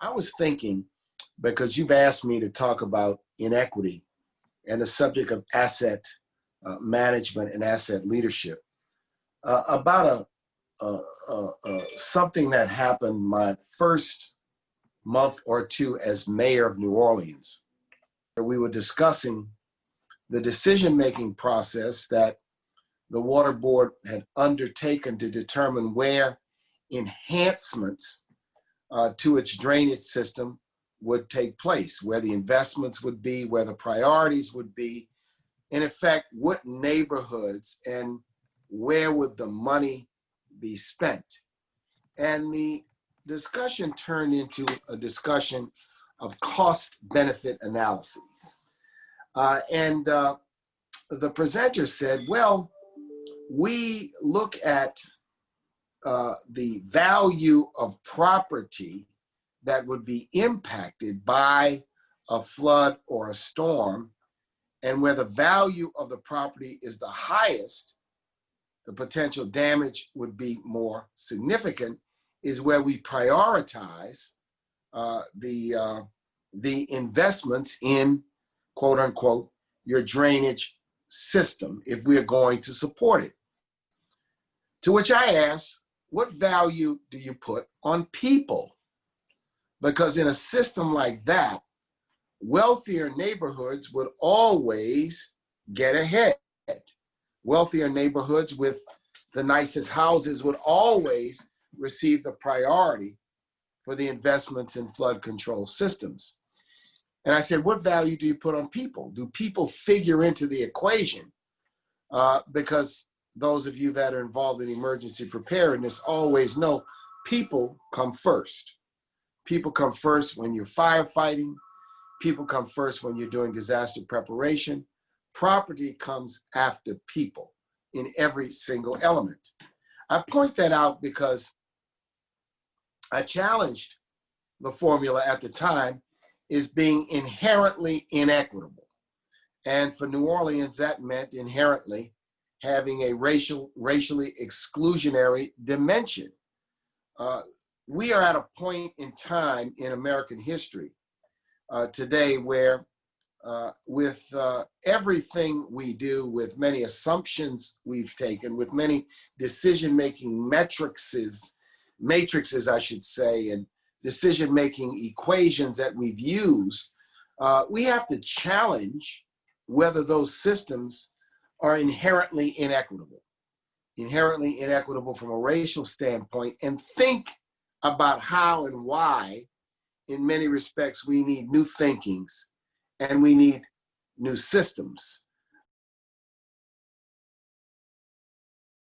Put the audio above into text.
I was thinking, because you've asked me to talk about inequity and the subject of asset management and asset leadership, about something that happened my first month or two as mayor of New Orleans. We were discussing the decision-making process that the Water Board had undertaken to determine where enhancements to its drainage system would take place, where the investments would be, where the priorities would be, in effect, what neighborhoods and where would the money be spent. And the discussion turned into a discussion of cost-benefit analyses. And the presenter said, well, we look at the value of property that would be impacted by a flood or a storm, and where the value of the property is the highest, the potential damage would be more significant, is where we prioritize the investments in, quote unquote, your drainage system if we're going to support it. To which I ask, what value do you put on people? Because in a system like that, wealthier neighborhoods would always get ahead. Wealthier neighborhoods with the nicest houses would always receive the priority for the investments in flood control systems. And I said, what value do you put on people? Do people figure into the equation? Because those of you that are involved in emergency preparedness always know people come first. People come first when you're firefighting. People come first when you're doing disaster preparation. Property comes after people in every single element. I point that out because I challenged the formula at the time as being inherently inequitable. And for New Orleans, that meant inherently having a racially exclusionary dimension. We are at a point in time in American history today where with everything we do, with many assumptions we've taken, with many decision-making matrices, I should say, and decision-making equations that we've used, we have to challenge whether those systems are inherently inequitable from a racial standpoint, and think about how and why, in many respects, we need new thinkings and we need new systems.